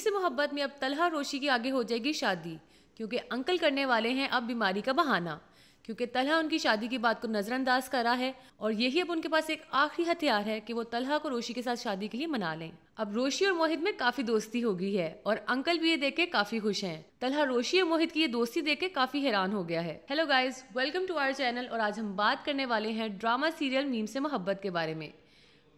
से मोहब्बत में अब तलहा और रोशी की आगे हो जाएगी शादी, क्योंकि अंकल करने वाले हैं अब बीमारी का बहाना, क्योंकि तलहा उनकी शादी की बात को नजरअंदाज करा है और यही अब उनके पास एक आखिरी हथियार है कि वो तलहा को रोशी के साथ शादी के लिए मना लें। अब रोशी और मोहित में काफी दोस्ती हो गई है और अंकल भी ये देख के काफी खुश हैं। तलहा रोशी और मोहित की ये दोस्ती देख के काफी हैरान हो गया है। Hello guys, welcome to our channel और आज हम बात करने वाले हैं ड्रामा सीरियल मीम से मोहब्बत के बारे में।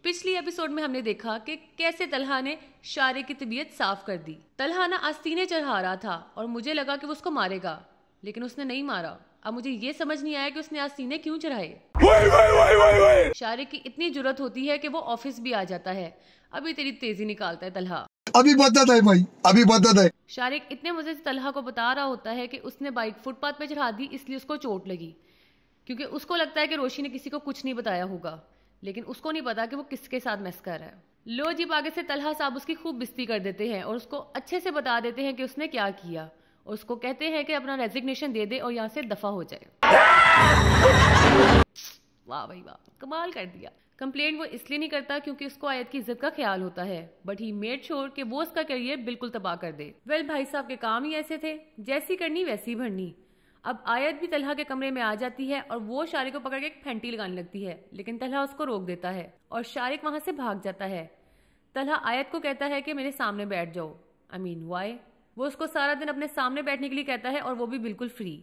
पिछली एपिसोड में हमने देखा कि कैसे तलहा ने शारिक की तबीयत साफ कर दी। तलहा ना आस्तीने चढ़ा रहा था और मुझे लगा कि वो उसको मारेगा, लेकिन उसने नहीं मारा। अब मुझे ये समझ नहीं आया कि उसने आस्तीने क्यों चढ़ाए। शारिक की इतनी जुर्रत होती है कि वो ऑफिस भी आ जाता है। अभी तेरी तेजी निकालता है तलहा। अभी बदत है भाई, अभी बदत है। शारिक इतने मजे से तलहा को बता रहा होता है कि उसने बाइक फुटपाथ पे चढ़ा दी इसलिए उसको चोट लगी, क्योंकि उसको लगता है कि रोशी ने किसी को कुछ नहीं बताया होगा, लेकिन उसको नहीं पता कि वो किसके साथ मैस कर रहा है। लो जी, आगे से तलहा साहब उसकी खूब बेइज्जती कर देते हैं और उसको अच्छे से बता देते हैं कि उसने क्या किया और उसको कहते हैं कि अपना रेजिग्नेशन दे दे और यहाँ से दफा हो जाए। वाह भाई वाह, कमाल कर दिया। कंप्लेंट वो इसलिए नहीं करता क्योंकि उसको आयत की इज्जत का ख्याल होता है, बट ही मेड श्योर कि वो उसका करियर बिल्कुल तबाह कर दे। वेल भाई साहब के काम ही ऐसे थे, जैसी करनी वैसी भरनी। अब आयत भी तलहा के कमरे में आ जाती है और वो शारिक को पकड़ के एक फैंटी लगाने लगती है, लेकिन तलहा उसको रोक देता है और शारिक वहां से भाग जाता है। तलहा आयत को कहता है कि मेरे सामने बैठ जाओ। I mean why? वो उसको सारा दिन अपने सामने बैठने के लिए कहता है और वो भी बिल्कुल फ्री।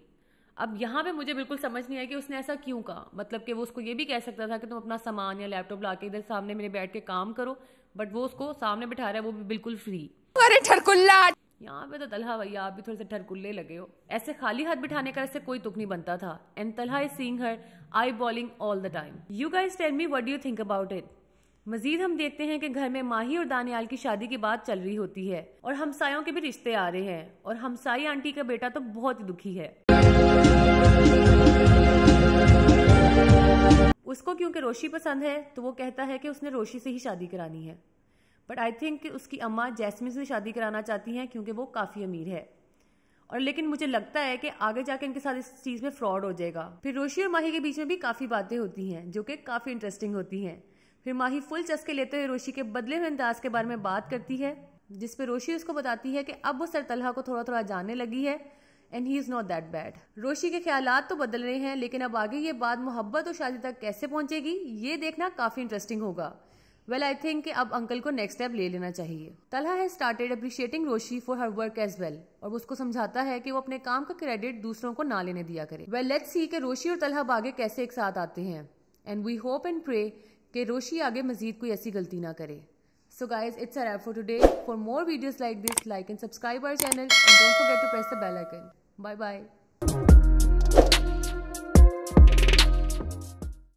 अब यहाँ पे मुझे बिल्कुल समझ नहीं आया कि उसने ऐसा क्यों कहा। मतलब कि वो उसको ये भी कह सकता था कि तुम अपना सामान या लैपटॉप लाके इधर सामने मेरे बैठ के काम करो, बट वो उसको सामने बिठा रहा है, वो भी बिल्कुल फ्री। अरे ठरकुल्ला, यहाँ पे तो तलहा भैया आप भी थोड़े से ठरकुल्ले लगे हो। ऐसे खाली हाथ बिठाने का इससे कोई तुक नहीं बनता था। And Talha is seeing her I bowling all the time. You guys tell me what do you think about it. Majid हम देखते हैं कि घर में माही और दानियाल की शादी की बात चल रही होती है और हमसायों के भी रिश्ते आ रहे हैं और हमसाई आंटी का बेटा तो बहुत ही दुखी है। उसको क्योंकि रोशी पसंद है तो वो कहता है कि उसने रोशी से ही शादी करानी है, बट आई थिंक कि उसकी अम्मा जैस्मिन से शादी कराना चाहती हैं क्योंकि वो काफी अमीर है। और लेकिन मुझे लगता है कि आगे जाके इनके साथ इस चीज में फ्रॉड हो जाएगा। फिर रोशी और माही के बीच में भी काफी बातें होती हैं जो कि काफी इंटरेस्टिंग होती हैं। फिर माही फुल चस्के लेते हुए रोशी के बदले हुए अंदाज के बारे में बात करती है, जिसपे रोशी उसको बताती है कि अब वो सर तलहा को थोड़ा थोड़ा जानने लगी है and he is not that bad. Roshi के ख्यालात तो बदल रहे हैं, लेकिन अब आगे ये बात मोहब्बत और शादी तक कैसे पहुंचेगी ये देखना काफी इंटरेस्टिंग होगा। वेल आई थिंक कि अब अंकल को नेक्स्ट स्टेप ले लेना चाहिए। Talha has started appreciating Roshi for her work as well और वो उसको समझाता है कि वो अपने काम का क्रेडिट दूसरों को ना लेने दिया करे। वेल लेट्स सी कि रोशी और तलहा आगे कैसे एक साथ आते हैं and we hope and pray कि रोशी आगे मजीद कोई ऐसी गलती ना करे। So guys, it's a wrap for today. For more videos like this, like and subscribe our channel and don't forget to press the bell icon. Bye bye.